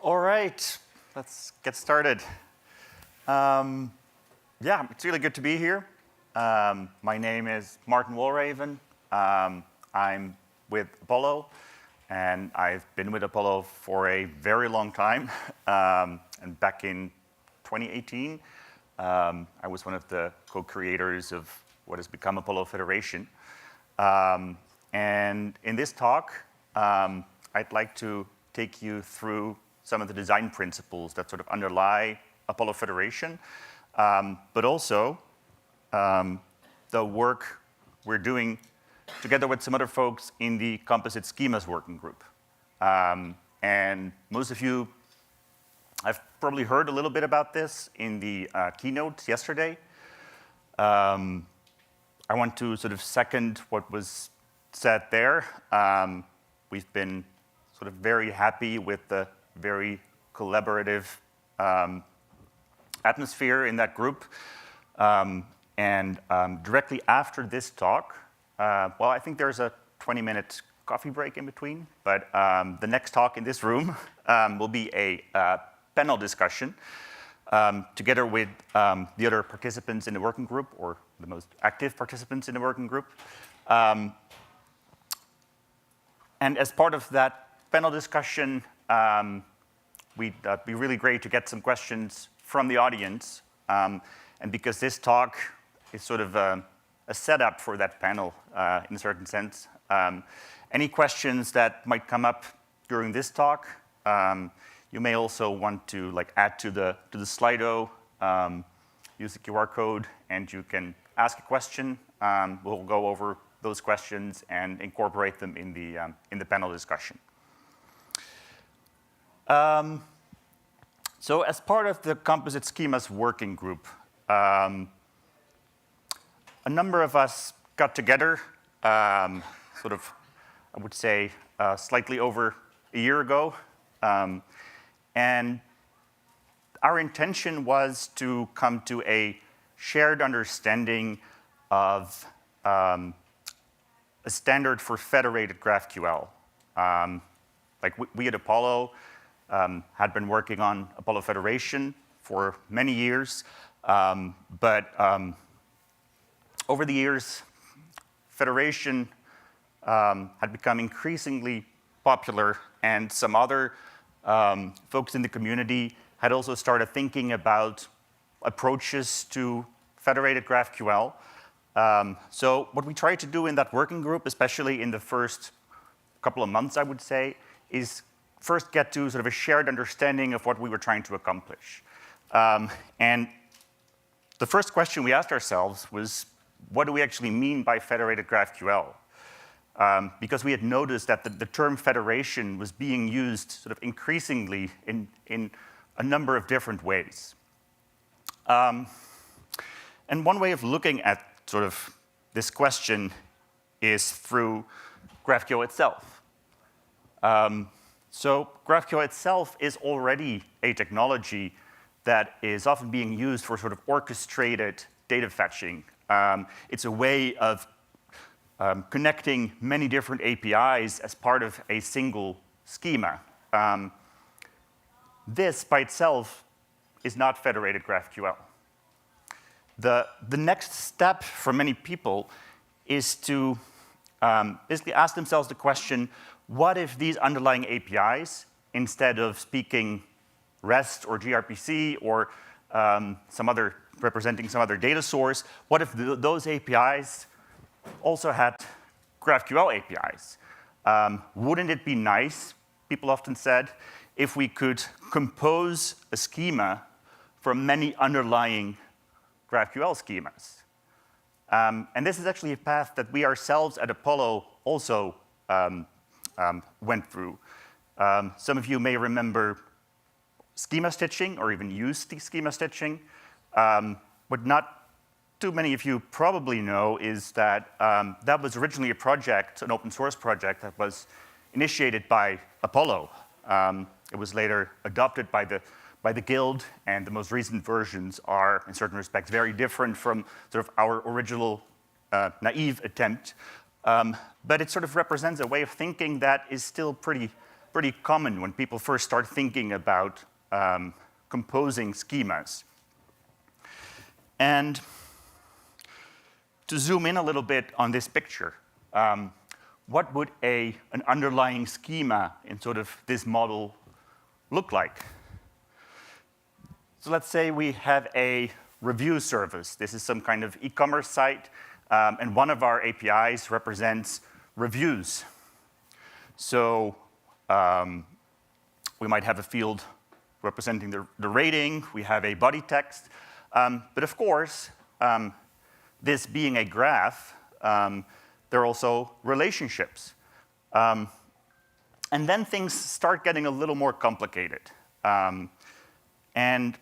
All right, let's get started. Yeah, it's really good to be here. My name is Martijn Walraven. I'm with Apollo, and I've been with Apollo for a very long time. And back in 2018, I was one of the co-creators of what has become Apollo Federation. And in this talk, I'd like to take you through some of the design principles that sort of underlie Apollo Federation, but also the work we're doing together with some other folks in the composite schemas working group. And most of you have probably heard a little bit about this in the keynote yesterday. I want to sort of second what was said there. We've been sort of very happy with the very collaborative atmosphere in that group. And directly after this talk, well, I think there's a 20-minute coffee break in between, but the next talk in this room will be a panel discussion together with the other participants in the working group, or the most active participants in the working group. And as part of that panel discussion, it'd be really great to get some questions from the audience. And because this talk is sort of a setup for that panel in a certain sense, any questions that might come up during this talk, you may also want to add to the Slido, use the QR code, and you can ask a question. We'll go over those questions and incorporate them in the panel discussion. So as part of the Composite Schemas working group, a number of us got together, sort of, I would say, slightly over a year ago. And our intention was to come to a shared understanding of a standard for federated GraphQL. We at Apollo had been working on Apollo Federation for many years, but over the years, Federation had become increasingly popular, and some other folks in the community had also started thinking about approaches to federated GraphQL. So what we tried to do in that working group, especially in the first couple of months, I would say, is first get to sort of a shared understanding of what we were trying to accomplish. And the first question we asked ourselves was, what do we actually mean by federated GraphQL? Because we had noticed that the term federation was being used sort of increasingly in a number of different ways. And one way of looking at sort of this question is through GraphQL itself. So GraphQL itself is already a technology that is often being used for sort of orchestrated data fetching. It's a way of connecting many different APIs as part of a single schema. This by itself is not federated GraphQL. The next step for many people is to basically ask themselves the question, what if these underlying APIs, instead of speaking REST or gRPC or representing some other data source, what if those APIs also had GraphQL APIs? Wouldn't it be nice, people often said, if we could compose a schema from many underlying GraphQL schemas? And this is actually a path that we ourselves at Apollo also went through. Some of you may remember schema stitching or even used schema stitching. What not too many of you probably know is that that was originally a project, an open source project that was initiated by Apollo. It was later adopted by the Guild, and the most recent versions are, in certain respects, very different from sort of our original naive attempt. But it sort of represents a way of thinking that is still pretty pretty common when people first start thinking about composing schemas. And to zoom in a little bit on this picture, what would an underlying schema in sort of this model look like? So let's say we have a review service. This is some kind of e-commerce site, and one of our APIs represents reviews. So we might have a field representing the rating. We have a body text. But of course, this being a graph, there are also relationships. And then things start getting a little more complicated. And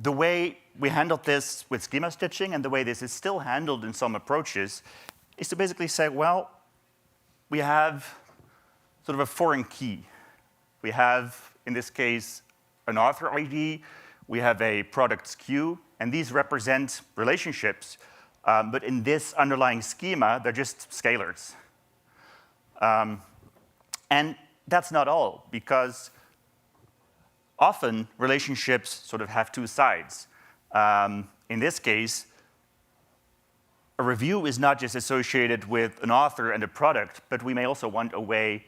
the way we handled this with schema stitching and the way this is still handled in some approaches is to basically say, well, we have sort of a foreign key. We have, in this case, an author ID. We have a product SKU, and these represent relationships. But in this underlying schema, they're just scalars. And that's not all, because often relationships sort of have two sides. In this case, a review is not just associated with an author and a product, but we may also want a way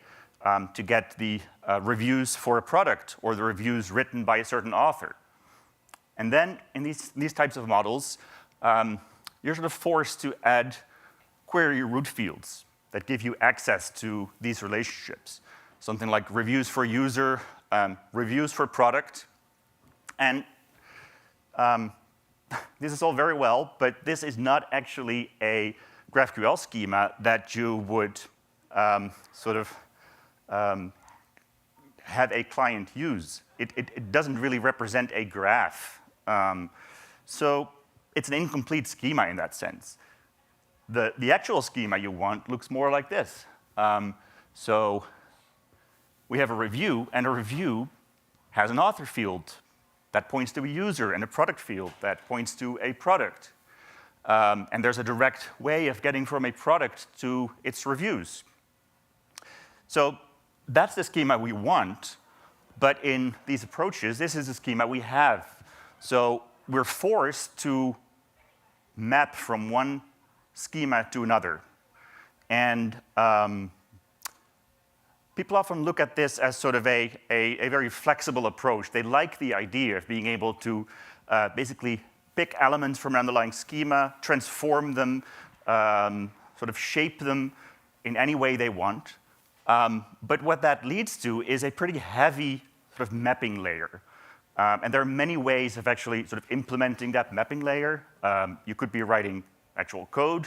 to get the reviews for a product or the reviews written by a certain author. And then in these types of models, you're sort of forced to add query root fields that give you access to these relationships. Something like reviews for user, reviews for product. And this is all very well, but this is not actually a GraphQL schema that you would sort of have a client use. It doesn't really represent a graph. So it's an incomplete schema in that sense. The actual schema you want looks more like this. So we have a review, and a review has an author field that points to a user and a product field that points to a product. And there's a direct way of getting from a product to its reviews. So that's the schema we want, but in these approaches, this is the schema we have. So we're forced to map from one schema to another. And people often look at this as sort of a very flexible approach. They like the idea of being able to basically pick elements from an underlying schema, transform them, sort of shape them in any way they want. But what that leads to is a pretty heavy sort of mapping layer. And there are many ways of actually sort of implementing that mapping layer. You could be writing actual code.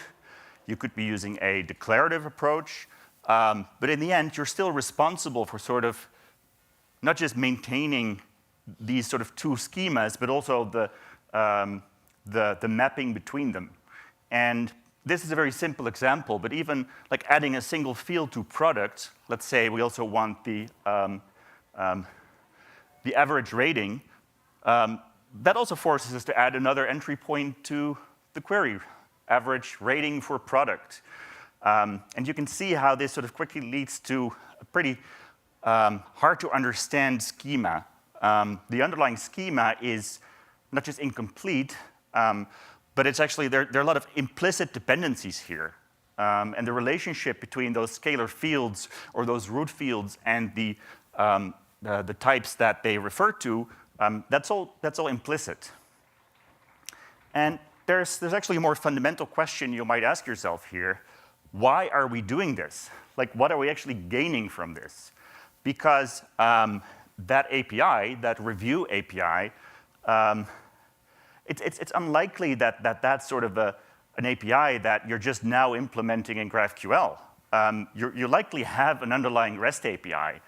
You could be using a declarative approach. But in the end, you're still responsible for sort of not just maintaining these sort of two schemas, but also the mapping between them. And this is a very simple example, but even like adding a single field to product, let's say we also want the average rating, that also forces us to add another entry point to the query, average rating for product. And you can see how this sort of quickly leads to a pretty hard to understand schema. The underlying schema is not just incomplete, but it's actually, there are a lot of implicit dependencies here. And the relationship between those scalar fields or those root fields and the types that they refer to, that's all implicit. And there's actually a more fundamental question you might ask yourself here. Why are we doing this? Like, what are we actually gaining from this? Because that API, that review API, it's unlikely that that's sort of an API that you're just now implementing in GraphQL. You likely have an underlying REST API.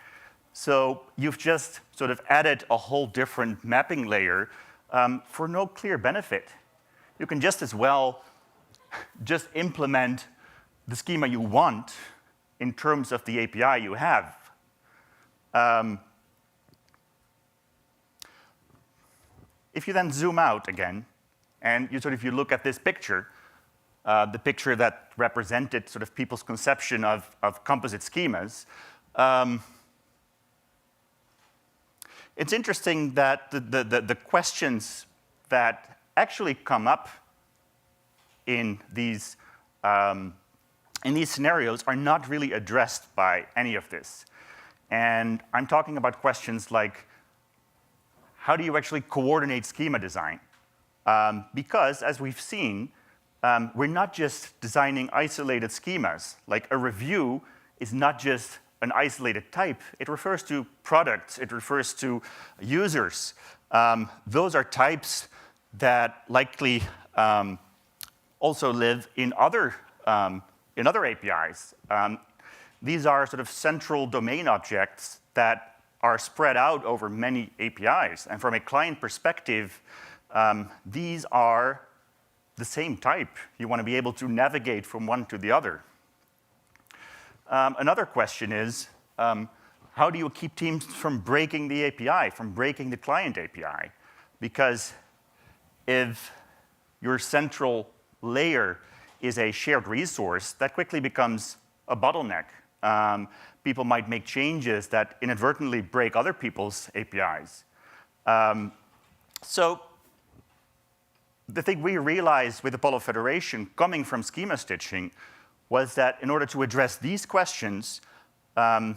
So you've just sort of added a whole different mapping layer for no clear benefit. You can just as well just implement the schema you want in terms of the API you have. If you then zoom out again, and you look at this picture, the picture that represented sort of people's conception of composite schemas, it's interesting that the questions that actually come up in these scenarios are not really addressed by any of this. And I'm talking about questions like, how do you actually coordinate schema design? Because, as we've seen, we're not just designing isolated schemas. Like a review is not just an isolated type. It refers to products. It refers to users. Those are types that likely also live in other APIs. These are sort of central domain objects that are spread out over many APIs. And from a client perspective, these are the same type. You want to be able to navigate from one to the other. Another question is, how do you keep teams from breaking the API, from breaking the client API? Because if your central layer is a shared resource, that quickly becomes a bottleneck. People might make changes that inadvertently break other people's APIs. So the thing we realized with Apollo Federation coming from schema stitching was that in order to address these questions, there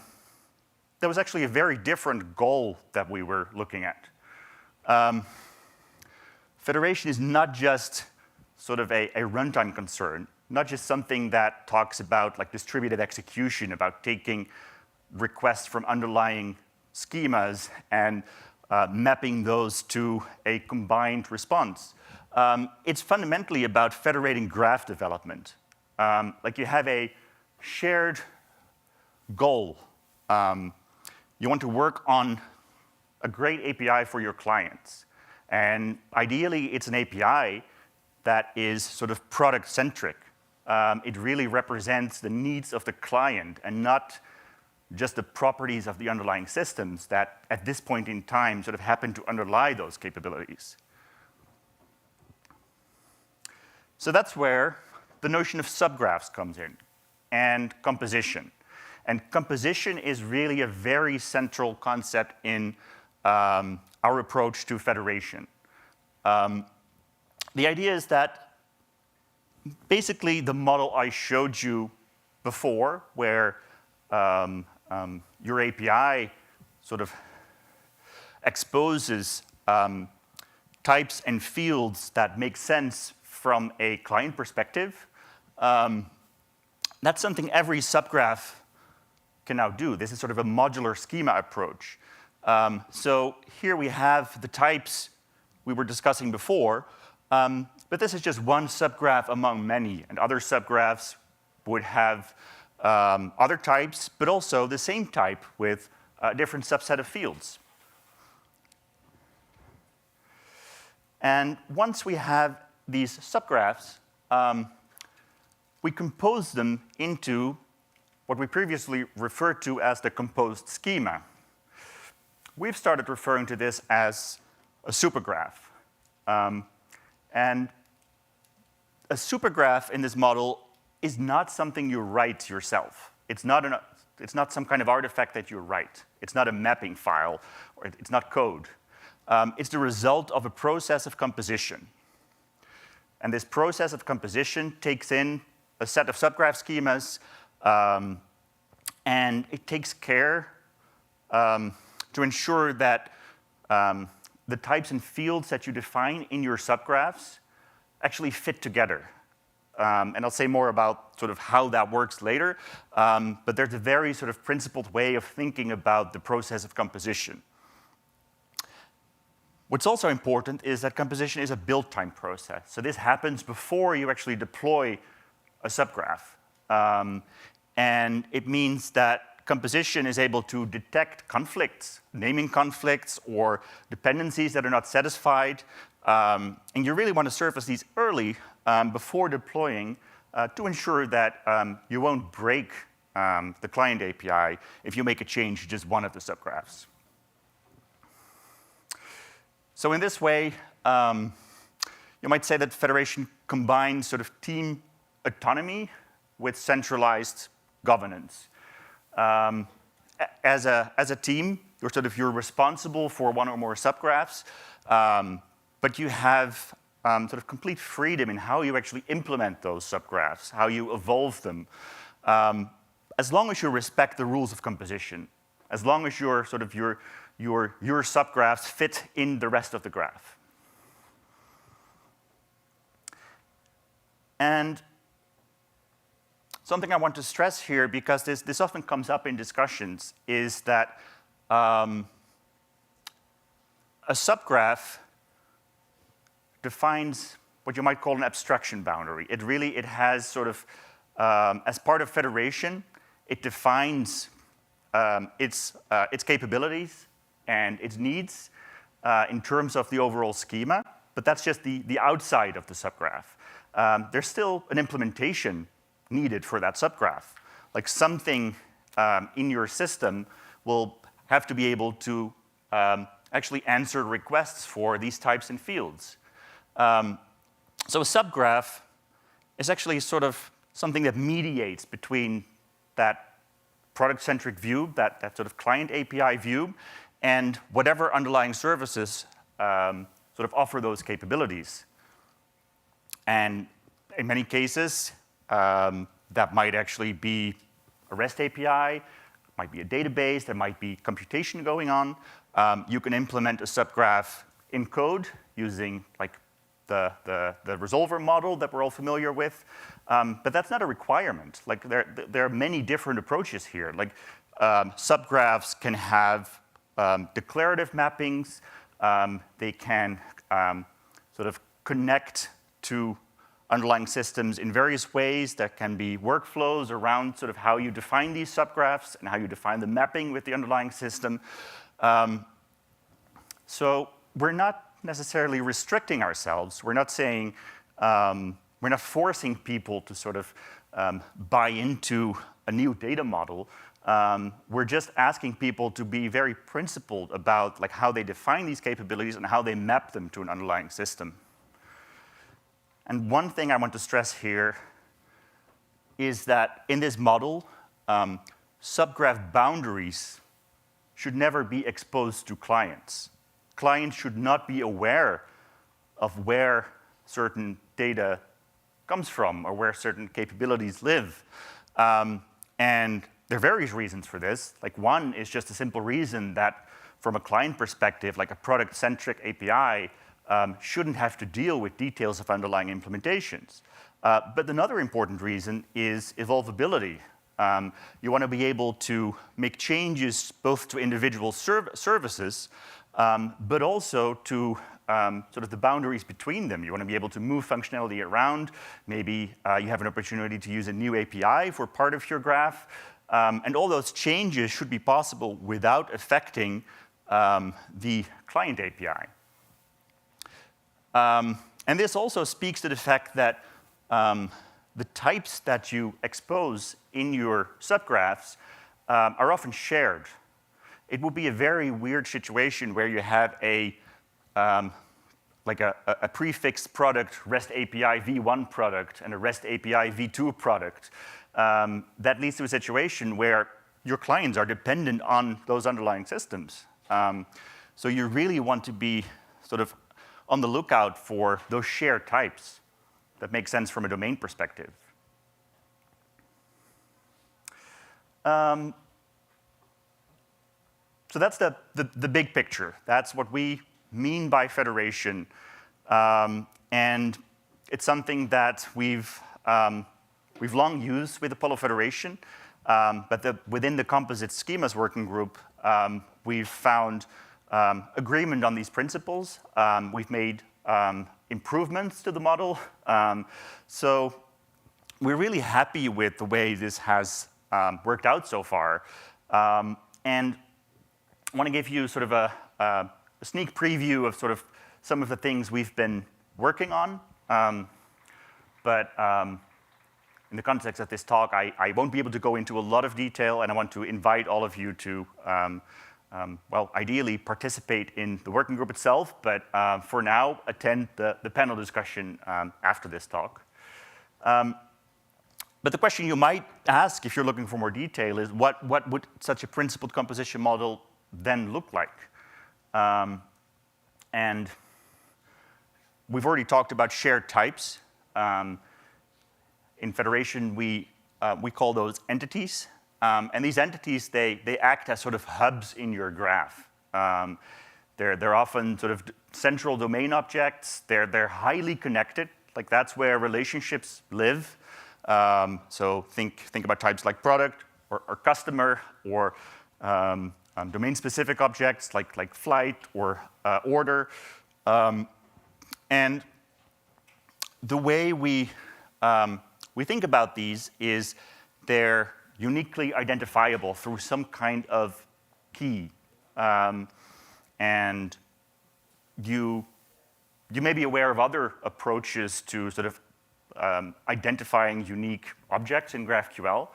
was actually a very different goal that we were looking at. Federation is not just sort of a runtime concern, not just something that talks about like distributed execution, about taking requests from underlying schemas and mapping those to a combined response. It's fundamentally about federating graph development. Like you have a shared goal. You want to work on a great API for your clients. And ideally, it's an API that is sort of product-centric. It really represents the needs of the client and not just the properties of the underlying systems that, at this point in time, sort of happen to underlie those capabilities. So that's where the notion of subgraphs comes in, and composition. And composition is really a very central concept in our approach to federation. The idea is that basically the model I showed you before, where your API sort of exposes types and fields that make sense from a client perspective, that's something every subgraph can now do. This is sort of a modular schema approach. So here we have the types we were discussing before, but this is just one subgraph among many, and other subgraphs would have other types, but also the same type with a different subset of fields. And once we have these subgraphs, we compose them into what we previously referred to as the composed schema. We've started referring to this as a supergraph. And a supergraph in this model is not something you write yourself. It's not some kind of artifact that you write. It's not a mapping file, or it's not code. It's the result of a process of composition. And this process of composition takes in a set of subgraph schemas, and it takes care to ensure that the types and fields that you define in your subgraphs actually fit together. And I'll say more about sort of how that works later, but there's a very sort of principled way of thinking about the process of composition. What's also important is that composition is a build time process. So this happens before you actually deploy a subgraph. And it means that composition is able to detect conflicts, naming conflicts, or dependencies that are not satisfied. And you really want to surface these early before deploying to ensure that you won't break the client API if you make a change to just one of the subgraphs. So in this way, you might say that federation combines sort of team autonomy with centralized governance. As a team, you're responsible for one or more subgraphs, but you have sort of complete freedom in how you actually implement those subgraphs, how you evolve them, as long as you respect the rules of composition, as long as your subgraphs fit in the rest of the graph. And something I want to stress here, because this often comes up in discussions, is that a subgraph defines what you might call an abstraction boundary. It has sort of, as part of federation, it defines its capabilities and its needs in terms of the overall schema, but that's just the outside of the subgraph. There's still an implementation needed for that subgraph. Like something in your system will have to be able to actually answer requests for these types and fields. So a subgraph is actually sort of something that mediates between that product-centric view, that sort of client API view, and whatever underlying services sort of offer those capabilities. And in many cases, that might actually be a REST API, might be a database, there might be computation going on. You can implement a subgraph in code using like the resolver model that we're all familiar with, but that's not a requirement. Like there are many different approaches here. Like subgraphs can have declarative mappings. They can sort of connect to underlying systems in various ways. That can be workflows around sort of how you define these subgraphs and how you define the mapping with the underlying system. So we're not necessarily restricting ourselves. We're not saying, we're not forcing people to sort of buy into a new data model. We're just asking people to be very principled about like how they define these capabilities and how they map them to an underlying system. And one thing I want to stress here is that in this model, subgraph boundaries should never be exposed to clients. Clients should not be aware of where certain data comes from or where certain capabilities live. And there are various reasons for this. Like one is just a simple reason that from a client perspective, like a product-centric API shouldn't have to deal with details of underlying implementations. But another important reason is evolvability. You want to be able to make changes both to individual services, but also to sort of the boundaries between them. You want to be able to move functionality around. Maybe you have an opportunity to use a new API for part of your graph. And all those changes should be possible without affecting the client API. And this also speaks to the fact that the types that you expose in your subgraphs are often shared. It would be a very weird situation where you have a prefixed product, REST API v1 product, and a REST API v2 product. That leads to a situation where your clients are dependent on those underlying systems. So you really want to be sort of on the lookout for those shared types that make sense from a domain perspective. So that's the big picture. That's what we mean by federation. And it's something that we've long used with Apollo Federation. But within the Composite Schemas Working Group, we've found agreement on these principles. We've made improvements to the model. So we're really happy with the way this has worked out so far. And I want to give you sort of a sneak preview of sort of some of the things we've been working on. But in the context of this talk, I won't be able to go into a lot of detail, and I want to invite all of you to, well, ideally participate in the working group itself, but for now, attend the panel discussion after this talk. But the question you might ask if you're looking for more detail is what would such a principled composition model then look like? And we've already talked about shared types. In Federation, we call those entities. And these entities, they act as sort of hubs in your graph. They're often sort of central domain objects. They're highly connected. Like that's where relationships live. So think about types like product or customer or domain-specific objects like flight or order. And the way we think about these is they're uniquely identifiable through some kind of key. And you may be aware of other approaches to sort of identifying unique objects in GraphQL,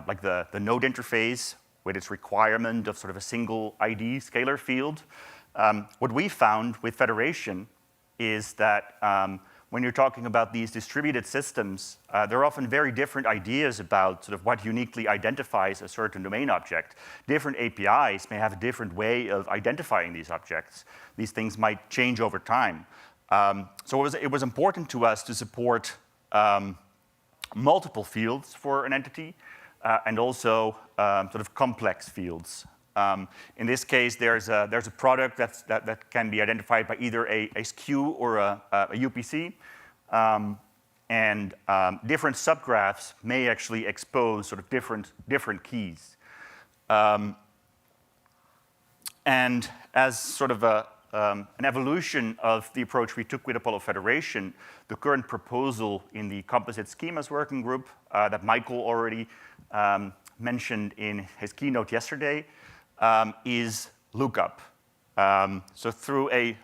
like the node interface with its requirement of sort of a single ID scalar field. What we found with Federation is that when you're talking about these distributed systems, there are often very different ideas about sort of what uniquely identifies a certain domain object. Different APIs may have a different way of identifying these objects. These things might change over time. So it was important to us to support multiple fields for an entity and also sort of complex fields. In this case, there's a product that can be identified by either a SKU or a UPC. And different subgraphs may actually expose sort of different keys. And as sort of an evolution of the approach we took with Apollo Federation, the current proposal in the composite schemas working group that Michael already mentioned in his keynote yesterday is lookup. So through a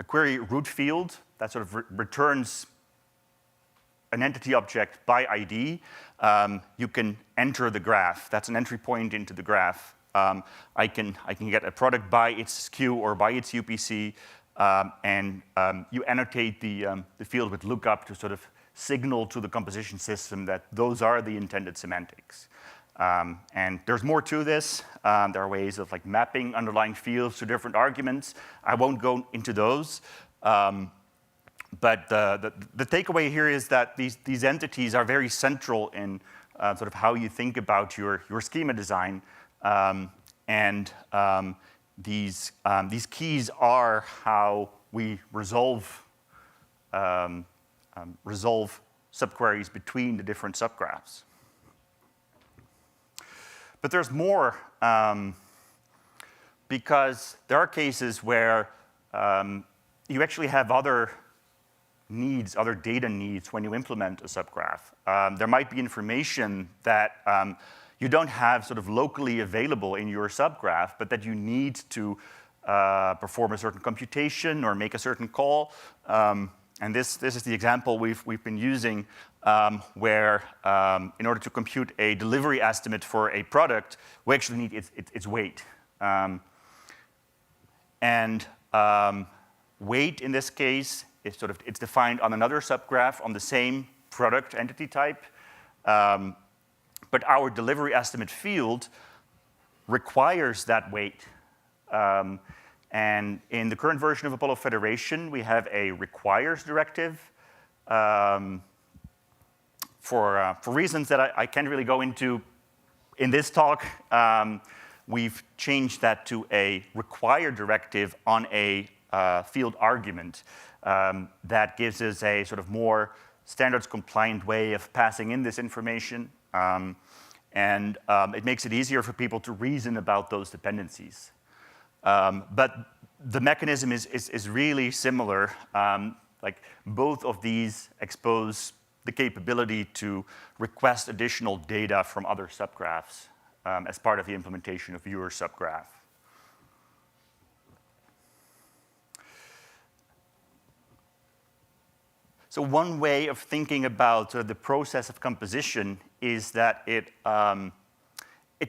query root field that sort of returns an entity object by ID, you can enter the graph. That's an entry point into the graph. I can get a product by its SKU or by its UPC, and you annotate the field with lookup to sort of signal to the composition system that those are the intended semantics. And there's more to this. There are ways of like mapping underlying fields to different arguments. I won't go into those. But the takeaway here is that these entities are very central in sort of how you think about your schema design. And these keys are how we resolve subqueries between the different subgraphs. But there's more, because there are cases where you actually have other needs, other data needs when you implement a subgraph. There might be information that you don't have sort of locally available in your subgraph, but that you need to perform a certain computation or make a certain call. And this is the example we've been using where in order to compute a delivery estimate for a product, we actually need its weight. And weight in this case is it's defined on another subgraph on the same product entity type. But our delivery estimate field requires that weight. And in the current version of Apollo Federation, we have a requires directive. For reasons that I can't really go into in this talk, we've changed that to a require directive on a field argument that gives us a sort of more standards compliant way of passing in this information. And it makes it easier for people to reason about those dependencies. But the mechanism is really similar. Like both of these expose the capability to request additional data from other subgraphs as part of the implementation of your subgraph. So one way of thinking about the process of composition is that it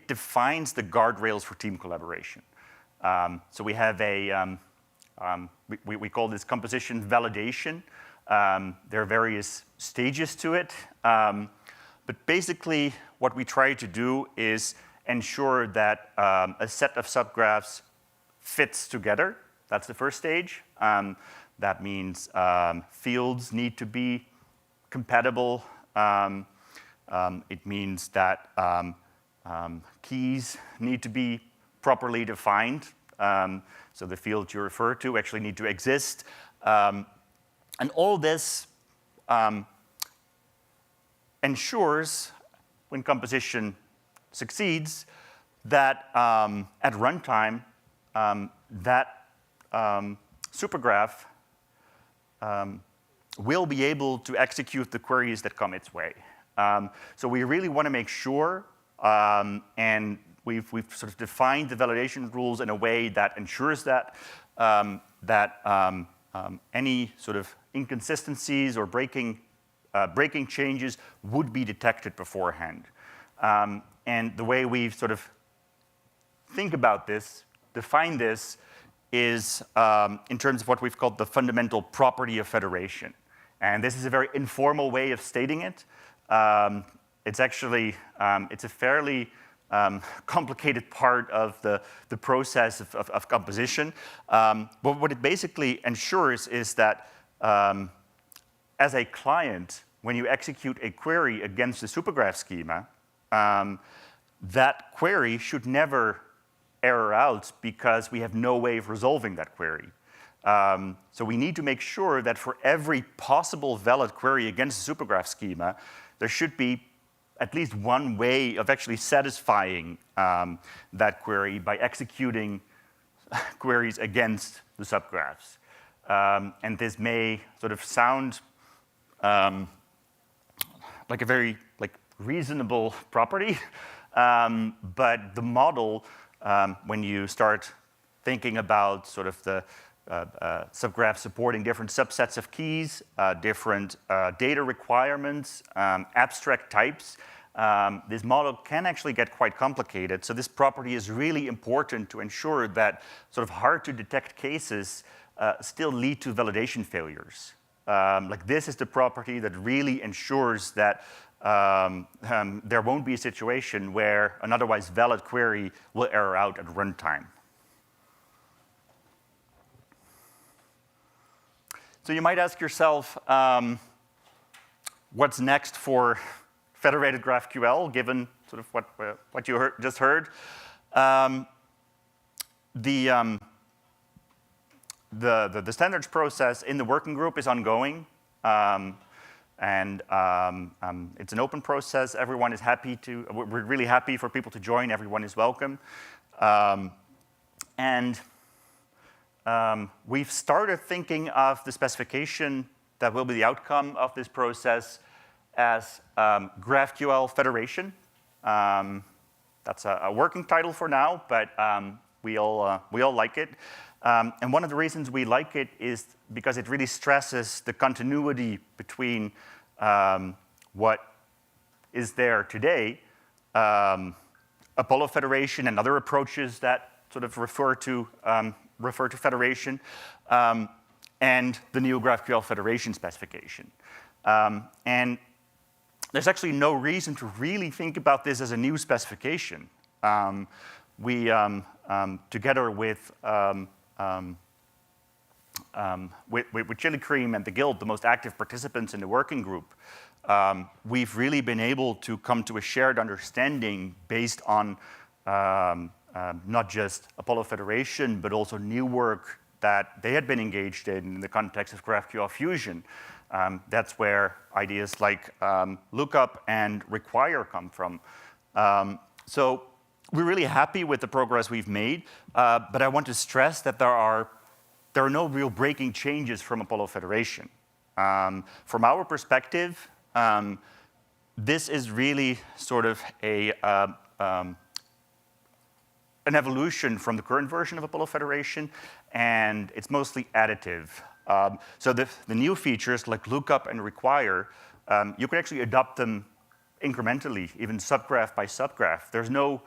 defines the guardrails for team collaboration. So we have we call this composition validation. There are various stages to it. But basically, what we try to do is ensure that a set of subgraphs fits together. That's the first stage. That means fields need to be compatible. It means that keys need to be properly defined. So the fields you refer to actually need to exist. And all this ensures, when composition succeeds, that at runtime, that supergraph will be able to execute the queries that come its way. So we really want to make sure, and we've sort of defined the validation rules in a way that ensures that any sort of inconsistencies or breaking changes would be detected beforehand. And the way we sort of think about this, define this, is in terms of what we've called the fundamental property of federation. And this is a very informal way of stating it. It's actually, it's a fairly complicated part of the process of composition. But what it basically ensures is that as a client, when you execute a query against the supergraph schema, that query should never error out because we have no way of resolving that query. So we need to make sure that for every possible valid query against the supergraph schema, there should be at least one way of actually satisfying that query by executing queries against the subgraphs. And this may sort of sound like a very reasonable property, but the model, when you start thinking about sort of the subgraph supporting different subsets of keys, different data requirements, abstract types, this model can actually get quite complicated. So this property is really important to ensure that sort of hard to detect cases still lead to validation failures. This is the property that really ensures that there won't be a situation where an otherwise valid query will error out at runtime. So you might ask yourself, what's next for Federated GraphQL, given sort of what you just heard? The standards process in the working group is ongoing. And it's an open process. Everyone is happy to, we're really happy for people to join. Everyone is welcome. We've started thinking of the specification that will be the outcome of this process as GraphQL Federation. That's a working title for now, but we all like it. And one of the reasons we like it is because it really stresses the continuity between what is there today, Apollo Federation and other approaches that sort of refer to federation, and the new GraphQL Federation specification. And there's actually no reason to really think about this as a new specification. We, together with Chili Cream and the Guild, the most active participants in the working group, we've really been able to come to a shared understanding based on not just Apollo Federation, but also new work that they had been engaged in the context of GraphQL Fusion. That's where ideas like lookup and require come from. So we're really happy with the progress we've made, but I want to stress that there are no real breaking changes from Apollo Federation. From our perspective, this is really sort of an evolution from the current version of Apollo Federation, and it's mostly additive. So the new features like lookup and require, you can actually adopt them incrementally, even subgraph by subgraph. There's no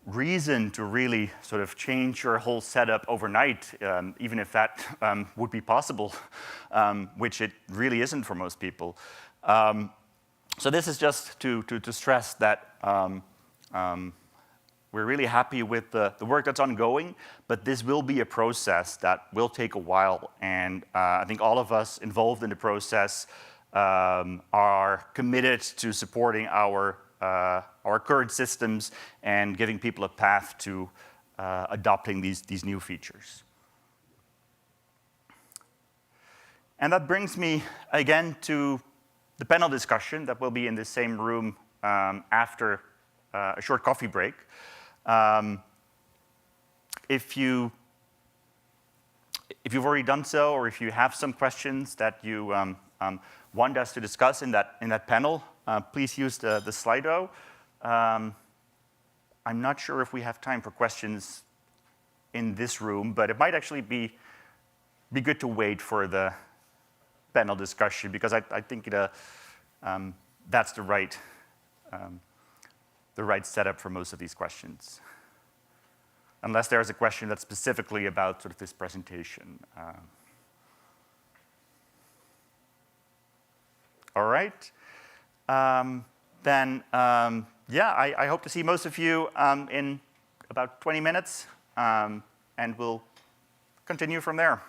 reason to really sort of change your whole setup overnight, even if that would be possible, which it really isn't for most people. So this is just to stress that we're really happy with the work that's ongoing, but this will be a process that will take a while. And I think all of us involved in the process are committed to supporting our current systems and giving people a path to adopting these new features. And that brings me again to the panel discussion that will be in the same room after a short coffee break. If you've already done so, or if you have some questions that you want us to discuss in that panel, please use the Slido. I'm not sure if we have time for questions in this room, but it might actually be good to wait for the panel discussion, because I think that's the right setup for most of these questions. Unless there's a question that's specifically about sort of this presentation. All right. Then, yeah, I hope to see most of you in about 20 minutes, and we'll continue from there.